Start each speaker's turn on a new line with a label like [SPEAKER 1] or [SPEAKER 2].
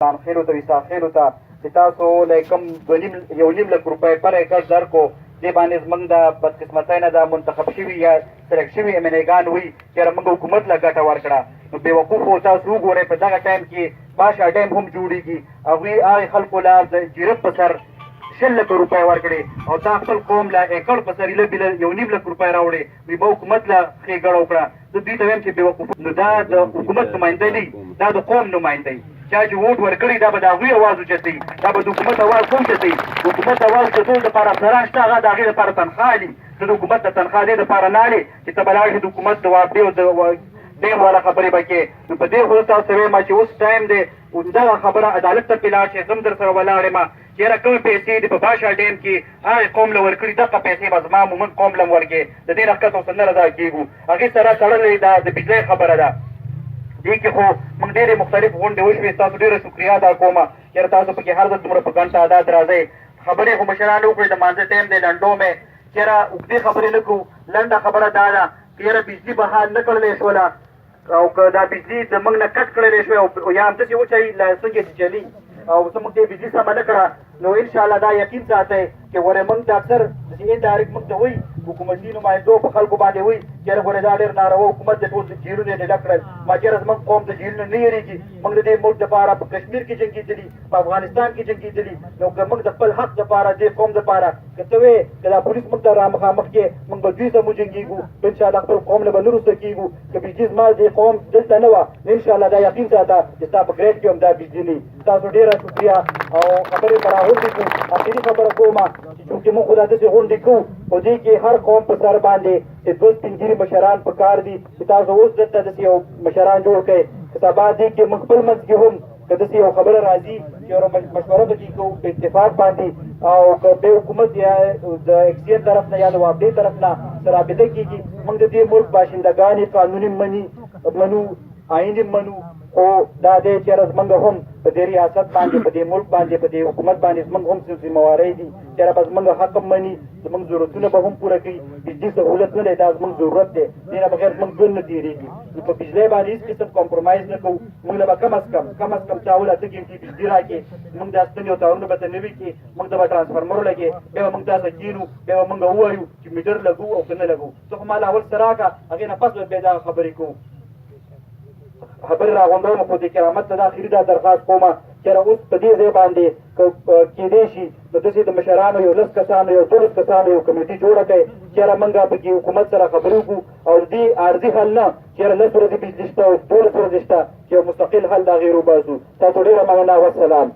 [SPEAKER 1] خیلو ته وساخیلو ته چې تاسو له کوم 2.5 لک روپۍ پر ایکړ درکو دې باندې زموږ د بدقسمتۍ نه د منتخب شوي یا سلیکټ شوي ایم ایل اګان وي چېرې موږ حکومت له ګټه ورکړه نو بېوقوفو تاسو وګورئ په دغه ټایم کې باشه ډیم هم جوړېږي هغوی هغې خلکو له د جیرک په سر 100 لک روپۍ ورکړې او دا خپل قوم له ایکړ په سر 1.5 لک روپۍ راوړې وي به حکومت له ښېګړه وکړه زه دوی ته وایم چې بېوقوفو نو دا د حکومت نماینده نه دا د قوم نماینده چا چې ووټ ورکړي دا به د هغوی اواز اوچتوي دا به د حکومت اواز هم اوچتوي د حکومت اواز اوچتولو دپاره افسران شته هغه د هغې دپاره تنخوا اخلي ته د حکومت د تنخوا دې دپاره نه اخلې چې ته به لاړ شې د حکومت د وابډې او د ډیم والا خبرې به کې نو په دې خو تاسو وایم چې اوس ټایم دی دغه خبره عدالت ته پې لاړ شي زه هم در سره ولاړ یم چېرې کومې پیسې دي په باشه ډیم کې هغې قوم له ورکړي دغه پیسې به زما مومن قوم له هم ورکړې د دې نه ښکته اوس نه رضا کېږو هغې سره تړلې ده د بجلۍ خبره ده دې کې خو موږ ډېرې مختلف غونډې وشوې ستاسو ډېره شکریا ادا کومه چېرې تاسو پکې هر ځل دومره په ګڼ تعداد راځئ خبرې خو مشرانو وکړې د مانځه ټایم دی لنډو مې چېرې اوږدې خبرې نه کوو لنډه خبره دا ده چې یاره بجلي بهار نه کړلی شوله او که دا بجلي د موږ نه کټ کړلی شوی او یا همداسې وچوي له څنګه چې چلي او زموږ دې بجلي سمه نه کړه نو انشاءالله دا یقین ساتئ چې ورې موږ د اکثر انډایرکټ موږ ته وایي حکومتي نمایندو په خلکو باندې وایي چېرې ګورې دا ډېر ناروا حکومت د ټول جیلونه یې ډک کړل ما چېرې زموږ قوم د جیلونه نه یېرېږي موږ د دې ملک دپاره په کشمیر کې جنګېدلي په افغانستان کې جنګېدلي نو که موږ د خپل حق دپاره دې قوم دپاره که ته وې که دا پولیس موږ ته را مخامخ کې موږ به دوی ته مو جنګېږو په انشاءالله خپل قوم له به نه وروسته کېږو که بجلي زما دې قوم دلته نه وه نو انشاءالله دا یقین ساته چې ستا په ګریډ کې هم دا بجلي نه وي تاسو ډېره شکریا او خبرې به راغونډې کړو اخري خبره کوم چې چونکې موږ خو دا داسې غونډې کوو خو دې کې هر قوم په سر باندې چې 2-3 مشران په کار دي چې تاسو اوس دلته داسې یو مشران جوړ کړئ که سبا دې کې موږ خپل منځ کې هم که داسې یو خبره راځي چې یو مشوره به دې کوو په اتفاق باندې او که د حکومت یا د اکسین طرف نه یا د وابډې طرف نه رابطه کېږي موږ د دې ملک باشندګانې قانون منو آئین منو خو دا دی چېرې زموږ هم په دې ریاست باندې په دې ملک باندې په دې حکومت باندې زموږ هم ذمهوارۍ دي چېرې به زموږ حق هم مني زموږ ضرورتونه به هم پوره کړي بجلي سهولت نه دی دا زموږ ضرورت دی دې نه بغیر زموږ ژوند نه تېرېږي نو په بجلۍ باندې هېڅ قسم کمپرومایز نه کوو موږ له به کم از کم چاول 8 ګنټې بجلي راکړي موږ دا ستنې او تارونه به ته نه وي کړي موږ ته به ټرانسفرمر ولګې بیا به موږ تاسو کېنو بیا به موږ ووایو چې میټر لګو او که نه لګو ته خو ما له اول څه راکړه هغې نه پس به بیا دغه خبرې کوو خبرې راغونډوم خو د کرامت ته دا اخري دا درخواست کوم چېرې اوس په دې ځای باندې که کېدی شي نو داسې د مشرانو یو 10 کسانو یو 14 کسانو یو کمیټي جوړه کړئ چېرې موږ پکې حکومت سره خبرې وکړو او دې عارضي حل نه چېرې 10 ورځې بجلي شته او 12 ورځې شته چې یو مستقل حل د هغې وباسو تاسو ډېره مننه والسلام